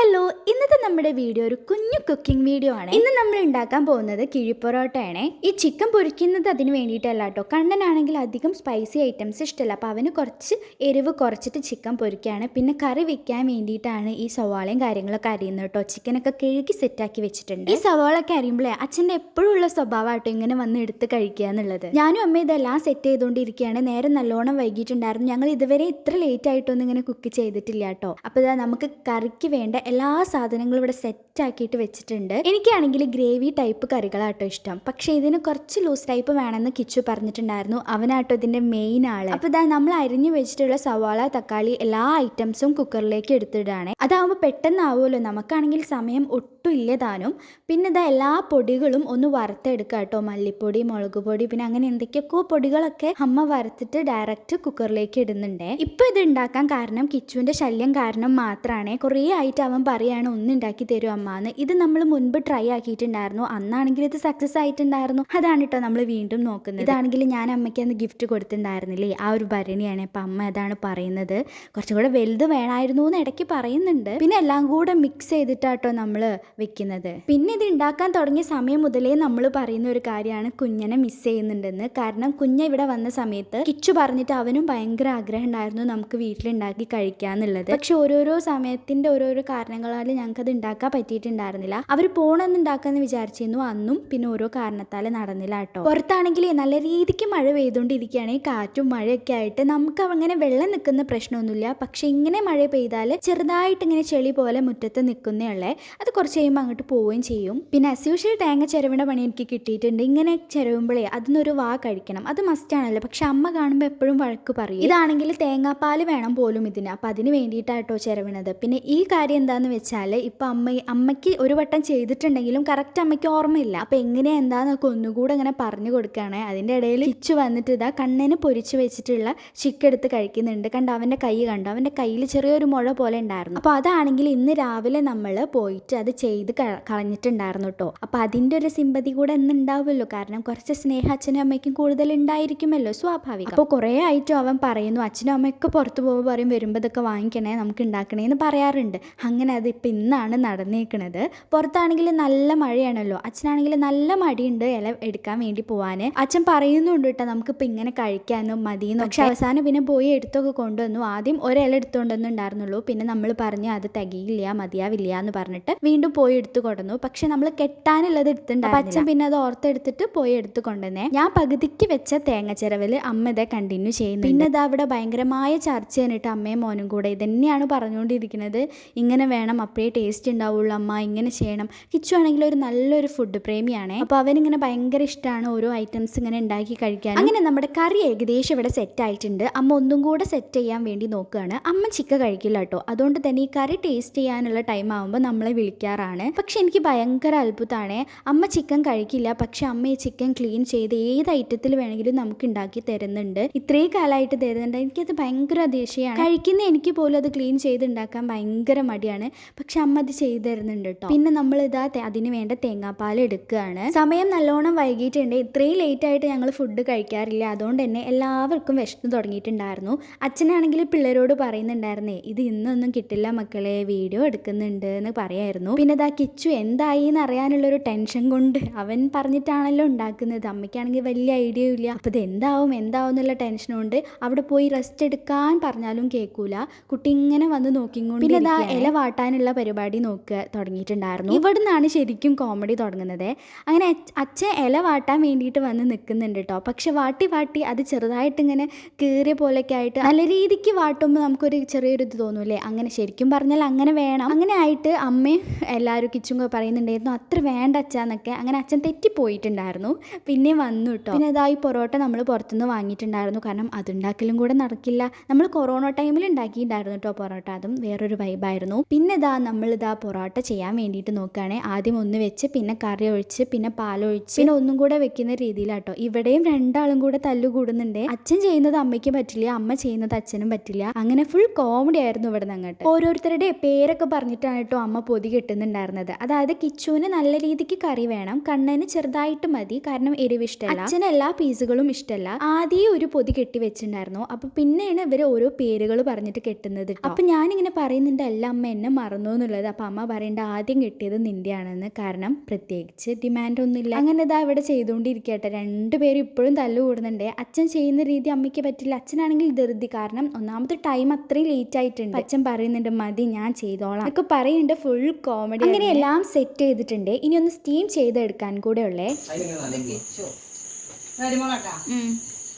Hello, ഇന്നത്തെ നമ്മുടെ video ഒരു കുഞ്ഞു കുക്കിംഗ് വീഡിയോ ആണ്. ഇന്ന് നമ്മൾ ഉണ്ടാക്കാൻ പോകുന്നത് കിഴിപ്പൊറോട്ടയാണ്. ഈ ചിക്കൻ പൊരിക്കുന്നത് അതിന് വേണ്ടിയിട്ടല്ല കേട്ടോ. കണ്ണനാണെങ്കിൽ അധികം സ്പൈസി ഐറ്റംസ് ഇഷ്ടമല്ല, അപ്പോൾ അവന് കുറച്ച് എരിവ് കുറച്ചിട്ട് ചിക്കൻ പൊരിക്കുകയാണ്. പിന്നെ കറി വെക്കാൻ വേണ്ടിയിട്ടാണ് ഈ സവാളയും കാര്യങ്ങളൊക്കെ അരിയുന്നത് കേട്ടോ. ചിക്കനൊക്കെ കഴുകി സെറ്റാക്കി വെച്ചിട്ടുണ്ട്. ഈ സവാളൊക്കെ അരിയുമ്പോഴേ അച്ഛൻ്റെ എപ്പോഴും ഉള്ള സ്വഭാവമായിട്ടോ ഇങ്ങനെ വന്ന് എടുത്ത് കഴിക്കുക എന്നുള്ളത്. ഞാനും അമ്മ ഇതെല്ലാം സെറ്റ് ചെയ്തുകൊണ്ടിരിക്കുകയാണ്. നേരെ നല്ലോണം വൈകിട്ടുണ്ടായിരുന്നു. ഞങ്ങൾ ഇതുവരെ ഇത്ര ലേറ്റ് ആയിട്ടൊന്നും ഇങ്ങനെ കുക്ക് ചെയ്തിട്ടില്ല കേട്ടോ. അപ്പോൾ ഇതാ നമുക്ക് കറിക്ക് വേണ്ട എല്ലാ സാധനങ്ങളും ഇവിടെ സെറ്റ് ആക്കിയിട്ട് വെച്ചിട്ടുണ്ട്. എനിക്കാണെങ്കിൽ ഗ്രേവി ടൈപ്പ് കറികളാട്ടോ ഇഷ്ടം, പക്ഷേ ഇതിന് കുറച്ച് ലൂസ് ടൈപ്പ് വേണമെന്ന് കിച്ചു പറഞ്ഞിട്ടുണ്ടായിരുന്നു. അവനാട്ടോ ഇതിന്റെ മെയിൻ ആള്. അപ്പോൾ ഇതാ നമ്മൾ അരിഞ്ഞു വെച്ചിട്ടുള്ള സവാള, തക്കാളി എല്ലാ ഐറ്റംസും കുക്കറിലേക്ക് എടുത്തിടാണ്. അതാവുമ്പോൾ പെട്ടെന്നാവുമല്ലോ. നമുക്കാണെങ്കിൽ സമയം ഒട്ടും ഇല്ല താനും. പിന്നെ ഇതാ എല്ലാ പൊടികളും ഒന്ന് വറുത്തെടുക്കുക കേട്ടോ. മല്ലിപ്പൊടി, മുളക് പൊടി, പിന്നെ അങ്ങനെ എന്തൊക്കെയൊക്കെ പൊടികളൊക്കെ അമ്മ വറുത്തിട്ട് ഡയറക്റ്റ് കുക്കറിലേക്ക് ഇടുന്നുണ്ട്. ഇപ്പൊ ഇത് ഉണ്ടാക്കാൻ കാരണം കിച്ചുവിന്റെ ശല്യം കാരണം മാത്രമാണ്. കുറേ ആയിട്ട് അവൻ പറയാണ് ഒന്നുണ്ടാക്കി തരും അമ്മാന്ന്. ഇത് നമ്മൾ മുൻപ് ട്രൈ ആക്കിയിട്ടുണ്ടായിരുന്നു. അന്നാണെങ്കിൽ ഇത് സക്സസ് ആയിട്ടുണ്ടായിരുന്നു. അതാണ് കേട്ടോ നമ്മൾ വീണ്ടും നോക്കുന്നത്. ഇതാണെങ്കിൽ ഞാൻ അമ്മയ്ക്ക് അന്ന് ഗിഫ്റ്റ് കൊടുത്തിട്ടുണ്ടായിരുന്നില്ലേ, ആ ഒരു ഭരണിയാണ്. അപ്പം അമ്മ അതാണ് പറയുന്നത്, കുറച്ചും കൂടെ വലുത് വേണമായിരുന്നു എന്ന് ഇടയ്ക്ക് പറയുന്നുണ്ട്. പിന്നെ എല്ലാം കൂടെ മിക്സ് ചെയ്തിട്ടാട്ടോ നമ്മൾ വെക്കുന്നത്. പിന്നെ ഇത് ഉണ്ടാക്കാൻ തുടങ്ങിയ സമയം മുതലേ നമ്മൾ പറയുന്ന ഒരു കാര്യമാണ് കുഞ്ഞനെ മിസ് ചെയ്യുന്നുണ്ടെന്ന്. കാരണം കുഞ്ഞ ഇവിടെ വന്ന സമയത്ത് കിച്ചു പറഞ്ഞിട്ട് അവനും ഭയങ്കര ആഗ്രഹം ഉണ്ടായിരുന്നു നമുക്ക് വീട്ടിലുണ്ടാക്കി കഴിക്കാന്നുള്ളത്. പക്ഷെ ഓരോരോ സമയത്തിന്റെ ഓരോരോ കാരണങ്ങളാൽ ഞങ്ങൾക്കത് ഉണ്ടാക്കാൻ പറ്റിയിട്ടുണ്ടായിരുന്നില്ല. അവർ പോകണമെന്നുണ്ടാക്കാന്ന് വിചാരിച്ചിരുന്നു അന്നും, പിന്നെ ഓരോ കാരണത്താൽ നടന്നില്ല കേട്ടോ. പുറത്താണെങ്കിൽ നല്ല രീതിക്ക് മഴ പെയ്തുകൊണ്ടിരിക്കുകയാണ്. കാറ്റും മഴയൊക്കെ ആയിട്ട് നമുക്ക് അങ്ങനെ വെള്ളം നിൽക്കുന്ന പ്രശ്നമൊന്നുമില്ല. പക്ഷെ ഇങ്ങനെ മഴ പെയ്താൽ ചെറുതായിട്ട് ഇങ്ങനെ ചെളി പോലെ മുറ്റത്ത് നിൽക്കുന്നേ ഉള്ളേ. അത് കുറച്ച് കഴിയുമ്പോൾ അങ്ങോട്ട് പോവുകയും ചെയ്യും. പിന്നെ ആസ് യൂഷ്വൽ തേങ്ങ ചിരവിട പണി എനിക്ക് കിട്ടിയിട്ടുണ്ട്. ഇങ്ങനെ ചിരവുമ്പോഴേ അതിനൊരു വാ കഴിക്കണം, അത് മസ്റ്റാണല്ലോ. പക്ഷെ അമ്മ കാണുമ്പോൾ എപ്പോഴും വഴക്ക് പറയും. ഇതാണെങ്കിൽ തേങ്ങാപ്പാൽ വേണം പോലും ഇതിന്. അപ്പം അതിന് വേണ്ടിയിട്ടാട്ടോ ചിരവിണത്. പിന്നെ ഈ കാര്യം എന്താണെന്ന് വെച്ചാൽ ഇപ്പം അമ്മയ്ക്ക് ഒരു വട്ടം ചെയ്തിട്ടുണ്ടെങ്കിലും കറക്റ്റ് അമ്മയ്ക്ക് ഓർമ്മയില്ല. അപ്പം എങ്ങനെയാ എന്താന്നൊക്കെ ഒന്നുകൂടെ അങ്ങനെ പറഞ്ഞു കൊടുക്കുകയാണ്. അതിൻ്റെ ഇടയിൽ കിച്ചു വന്നിട്ട് ഇതാ കണ്ണന് പൊരിച്ച് വെച്ചിട്ടുള്ള ചിക്കൻ എടുത്ത് കഴിക്കുന്നുണ്ട്. കണ്ടോ അവൻ്റെ കൈ കണ്ടോ, അവൻ്റെ കയ്യിൽ ചെറിയൊരു മുഴ പോലെ ഉണ്ടായിരുന്നു. അപ്പോൾ അതാണെങ്കിൽ ഇന്ന് രാവിലെ നമ്മൾ പോയിട്ട് അത് ചെയ്ത് കളഞ്ഞിട്ടുണ്ടായിരുന്നു കേട്ടോ. അപ്പം അതിൻ്റെ ഒരു സിമ്പതി കൂടെ ഇന്ന് ഉണ്ടാവുമല്ലോ. കാരണം കുറച്ച് സ്നേഹം അച്ഛനും അമ്മയ്ക്കും കൂടുതൽ ഉണ്ടായിരിക്കുമല്ലോ, സ്വാഭാവികം. അപ്പോൾ കുറേ ആയിട്ടും അവൻ പറയുന്നു അച്ഛനും അമ്മയൊക്കെ പുറത്ത് പോകുമ്പോൾ പറയും വരുമ്പോൾ ഇതൊക്കെ വാങ്ങിക്കണേ നമുക്ക് ഉണ്ടാക്കണേന്ന് പറയാറുണ്ട്. അങ്ങനെ അത് ഇപ്പം ഇന്നാണ് നടന്നേക്കണത്. പുറത്താണെങ്കിൽ നല്ല മഴയാണല്ലോ. അച്ഛനാണെങ്കിൽ നല്ല മടിയുണ്ട് ഇല എടുക്കാൻ വേണ്ടി പോവാൻ. അച്ഛൻ പറയുന്നുണ്ട് കേട്ടോ നമുക്കിപ്പോൾ ഇങ്ങനെ കഴിക്കാനും മതിയെന്ന്. പക്ഷെ അവസാനം പിന്നെ പോയി എടുത്തൊക്കെ കൊണ്ടുവന്നു. ആദ്യം ഒരില എടുത്തുകൊണ്ടുവന്നുണ്ടായിരുന്നുള്ളൂ. പിന്നെ നമ്മൾ പറഞ്ഞു അത് തികയില്ല, മതിയാവില്ല എന്ന് പറഞ്ഞിട്ട് വീണ്ടും പോയി എടുത്തു കൊണ്ടുവന്നു. പക്ഷെ നമ്മൾ കെട്ടാനുള്ളത് എടുത്തിട്ടുണ്ടായിരുന്നു. അച്ഛൻ പിന്നെ അത് ഓർത്തെടുത്തിട്ട് പോയി എടുത്തു കൊണ്ടുവന്നേ. ഞാൻ പകുതിക്ക് വെച്ച തേങ്ങ ചിരവല് അമ്മ ഇതേ കണ്ടിന്യൂ ചെയ്യുന്നു. പിന്നെ ഇത് അവിടെ ഭയങ്കരമായ ചർച്ച ചെയ്തിട്ട് അമ്മയും മോനും കൂടെ ഇതന്നെയാണ് പറഞ്ഞുകൊണ്ടിരിക്കുന്നത്. ഇങ്ങനെ വേണം, അപ്പോഴേ ടേസ്റ്റ് ഉണ്ടാവുള്ളൂ അമ്മ, ഇങ്ങനെ ചെയ്യണം. കിച്ചു ആണെങ്കിൽ ഒരു നല്ലൊരു ഫുഡ് പ്രേമിയാണ്. അപ്പോൾ അവനിങ്ങനെ ഭയങ്കര ഇഷ്ടമാണ് ഓരോ ഐറ്റംസ് ഇങ്ങനെ ഉണ്ടാക്കി കഴിക്കാൻ. അങ്ങനെ നമ്മുടെ കറി ഏകദേശം ഇവിടെ സെറ്റ് ആയിട്ടുണ്ട്. അമ്മ ഒന്നും കൂടെ സെറ്റ് ചെയ്യാൻ വേണ്ടി നോക്കുകയാണ്. അമ്മ ചിക്കൻ കഴിക്കില്ല കേട്ടോ. അതുകൊണ്ട് തന്നെ ഈ കറി ടേസ്റ്റ് ചെയ്യാനുള്ള ടൈം ആകുമ്പോൾ നമ്മളെ വിളിക്കാറാണ്. പക്ഷെ എനിക്ക് ഭയങ്കര അത്ഭുതമാണ്. അമ്മ ചിക്കൻ കഴിക്കില്ല, പക്ഷെ അമ്മ ഈ ചിക്കൻ ക്ലീൻ ചെയ്ത് ഏത് ഐറ്റത്തിൽ വേണമെങ്കിലും നമുക്ക് ഉണ്ടാക്കി തരുന്നുണ്ട്. ഇത്രയും കാലമായിട്ട് തരുന്നുണ്ട്. എനിക്കത് ഭയങ്കര ദേഷ്യമാണ്. കഴിക്കുന്ന എനിക്ക് പോലും അത് ക്ലീൻ ചെയ്ത് ഉണ്ടാക്കാൻ ഭയങ്കര മടിയാണ്. പക്ഷെ അമ്മ അത് ചെയ്തു തരുന്നുണ്ട് കേട്ടോ. പിന്നെ നമ്മൾ ഇതാ അതിന് വേണ്ട തേങ്ങാപ്പാൽ എടുക്കുകയാണ്. സമയം നല്ലോണം വൈകിട്ടുണ്ട്. ഇത്രയും ലേറ്റ് ആയിട്ട് ഞങ്ങൾ ഫുഡ് കഴിക്കാറില്ല. അതുകൊണ്ട് തന്നെ എല്ലാവർക്കും വിശന്ന് തുടങ്ങിയിട്ടുണ്ടായിരുന്നു. അച്ഛനാണെങ്കിൽ പിള്ളേരോട് പറയുന്നുണ്ടായിരുന്നേ ഇത് ഇന്നൊന്നും കിട്ടില്ല മക്കളെ, വീഡിയോ എടുക്കുന്നുണ്ട് എന്ന് പറയായിരുന്നു. പിന്നെ ഇതാ കിച്ചു എന്തായി എന്ന് അറിയാനുള്ളൊരു ടെൻഷൻ കൊണ്ട് അവൻ പറഞ്ഞിട്ടാണല്ലോ ഉണ്ടാക്കുന്നത്. അമ്മയ്ക്കാണെങ്കിൽ വലിയ ഐഡിയ ഇല്ല. അപ്പോൾ ഇത് എന്താവും എന്നുള്ള ടെൻഷൻ കൊണ്ട് അവിടെ പോയി റെസ്റ്റ് എടുക്കാൻ പറഞ്ഞാലും കേൾക്കൂല. കുട്ടി ഇങ്ങനെ വന്ന് നോക്കിക്കൊണ്ട് പിന്നെ ഇതാ ഇല വാട്ടാനുള്ള പരിപാടി നോക്കുക തുടങ്ങിയിട്ടുണ്ടായിരുന്നു. ഇവിടെ നിന്നാണ് ശരിക്കും കോമഡി തുടങ്ങുന്നത്. അങ്ങനെ അച്ഛൻ ഇല വാട്ടാൻ വേണ്ടിയിട്ട് വന്ന് നിൽക്കുന്നുണ്ട് കേട്ടോ. പക്ഷെ വാട്ടി അത് ചെറുതായിട്ട് ഇങ്ങനെ കീറിയ പോലെയൊക്കെ ആയിട്ട് നല്ല രീതിക്ക് വാട്ടുമ്പോൾ നമുക്കൊരു ചെറിയൊരു ഇത് തോന്നൂല്ലേ. അങ്ങനെ ശരിക്കും പറഞ്ഞാൽ അങ്ങനെ വേണം. അങ്ങനെ ആയിട്ട് അമ്മയും എല്ലാവരും കിച്ചും പറയുന്നുണ്ടായിരുന്നു അത്ര വേണ്ട അച്ഛന്നൊക്കെ. അങ്ങനെ അച്ഛൻ തെറ്റിപ്പോയിട്ടുണ്ടായിരുന്നു. പിന്നെ വന്നു കേട്ടോ. പിന്നെ ഇതായി പൊറോട്ട നമ്മൾ പുറത്തുനിന്ന് വാങ്ങിയിട്ടുണ്ടായിരുന്നു. കാരണം അതുണ്ടാക്കലും കൂടെ നടക്കില്ല. നമ്മൾ കൊറോണ ടൈമിൽ ഉണ്ടാക്കിയിട്ടുണ്ടായിരുന്നു കേട്ടോ പൊറോട്ട. അതും വേറൊരു വൈബായിരുന്നു. പിന്നെ നമ്മളിതാ പൊറോട്ട ചെയ്യാൻ വേണ്ടിയിട്ട് നോക്കുകയാണെങ്കിൽ ആദ്യം ഒന്ന് വെച്ച് പിന്നെ കറി ഒഴിച്ച് പിന്നെ പാലൊഴിച്ച് പിന്നെ ഒന്നും കൂടെ വെക്കുന്ന രീതിയിലാട്ടോ. ഇവിടെയും രണ്ടാളും കൂടെ തല്ലു കൂടുന്നുണ്ട്. അച്ഛൻ ചെയ്യുന്നത് അമ്മയ്ക്ക് പറ്റില്ല, അമ്മ ചെയ്യുന്നത് അച്ഛനും പറ്റില്ല. അങ്ങനെ ഫുൾ കോമഡി ആയിരുന്നു ഇവിടെ നിന്ന് അങ്ങോട്ട്. ഓരോരുത്തരുടെ പേരൊക്കെ പറഞ്ഞിട്ടാണ് കേട്ടോ അമ്മ പൊതി കെട്ടുന്നുണ്ടായിരുന്നത്. അതായത് കിച്ചുവിന് നല്ല രീതിക്ക് കറി വേണം, കണ്ണന് ചെറുതായിട്ട് മതി കാരണം എരിവ് ഇഷ്ടമല്ല, അച്ഛന് എല്ലാ പീസുകളും ഇഷ്ടമല്ല. ആദ്യം ഒരു പൊതി കെട്ടി വെച്ചിട്ടുണ്ടായിരുന്നു. അപ്പൊ പിന്നെയാണ് ഇവര് ഓരോ പേരുകൾ പറഞ്ഞിട്ട് കെട്ടുന്നത്. അപ്പൊ ഞാനിങ്ങനെ പറയുന്നുണ്ട് അല്ല അമ്മ എന്നെ മറന്നു എന്നുള്ളത്. അപ്പോൾ അമ്മ പറയേണ്ട ആദ്യം കിട്ടിയത് നിൻ്റെയാണെന്ന്, കാരണം പ്രത്യേകിച്ച് ഡിമാൻഡൊന്നുമില്ല. അങ്ങനെ ഇതാ ഇവിടെ ചെയ്തുകൊണ്ടിരിക്കട്ടെ. രണ്ടുപേരും ഇപ്പോഴും തല്ലു കൂടുന്നുണ്ട്. അച്ഛൻ ചെയ്യുന്ന രീതി അമ്മയ്ക്ക് പറ്റില്ല. അച്ഛനാണെങ്കിൽ ധൃതി, കാരണം ഒന്നാമത്തെ ടൈം അത്രയും ലേറ്റ് ആയിട്ടുണ്ട്. അച്ഛൻ പറയുന്നുണ്ട് മതി ഞാൻ ചെയ്തോളാം ഒക്കെ പറയുന്നുണ്ട്. Full comedy. അങ്ങനെ എല്ലാം സെറ്റ് ചെയ്തിട്ടുണ്ട്. ഇനി ഒന്ന് സ്റ്റീം ചെയ്തെടുക്കാൻ കൂടെ ഉള്ളേ.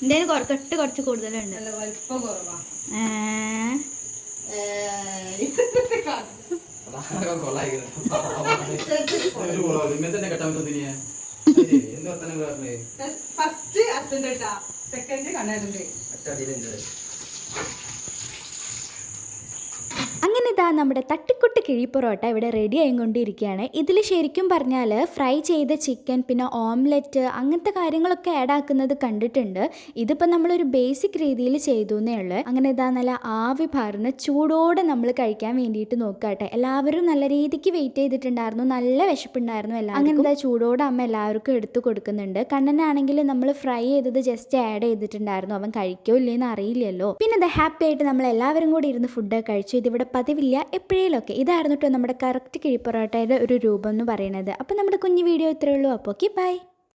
എന്തായാലും കുറച്ച് കൂടുതലുണ്ട്. ഫസ്റ്റ് അച്ഛൻ്റെ സെക്കൻഡ് കണ്ണേട്ടൻ്റെ. അങ്ങനെ ഇതാ നമ്മുടെ തട്ടിക്കുട്ടി കിഴി പൊറോട്ട ഇവിടെ റെഡി ആയിക്കൊണ്ടിരിക്കുകയാണ്. ഇതിൽ ശരിക്കും പറഞ്ഞാൽ ഫ്രൈ ചെയ്ത ചിക്കൻ, പിന്നെ ഓംലെറ്റ്, അങ്ങനത്തെ കാര്യങ്ങളൊക്കെ ആഡ് ആക്കുന്നത് കണ്ടിട്ടുണ്ട്. ഇതിപ്പോൾ നമ്മളൊരു ബേസിക് രീതിയിൽ ചെയ്തു എന്നേ ഉള്ളൂ. അങ്ങനെ ഇതാ നല്ല ആവി പാർന്ന് ചൂടോടെ നമ്മൾ കഴിക്കാൻ വേണ്ടിയിട്ട് നോക്കാട്ടെ. എല്ലാവരും നല്ല രീതിക്ക് വെയിറ്റ് ചെയ്തിട്ടുണ്ടായിരുന്നു, നല്ല വിശപ്പുണ്ടായിരുന്നു എല്ലാം. അങ്ങനെ ഇതാ ചൂടോടെ അമ്മ എല്ലാവർക്കും എടുത്തു കൊടുക്കുന്നുണ്ട്. കണ്ണനാണെങ്കിൽ നമ്മൾ ഫ്രൈ ചെയ്തത് ജസ്റ്റ് ആഡ് ചെയ്തിട്ടുണ്ടായിരുന്നു, അവൻ കഴിക്കോ ഇല്ലേന്ന് അറിയില്ലല്ലോ. പിന്നെ ഇത് ഹാപ്പി ആയിട്ട് നമ്മൾ എല്ലാവരും കൂടി ഇരുന്ന് ഫുഡ് കഴിച്ചു. ഇതിവിടെ പതിവില്ല, എപ്പോഴേലൊക്കെ. ഇതായിരുന്നു കേട്ടോ നമ്മുടെ കറക്റ്റ് കിഴി പൊറോട്ടയുടെ ഒരു രൂപം എന്ന് പറയുന്നത്. അപ്പോൾ നമ്മുടെ കുഞ്ഞു വീഡിയോ ഇത്രയേ ഉള്ളൂ. അപ്പോൾ ഓക്കെ, ബൈ.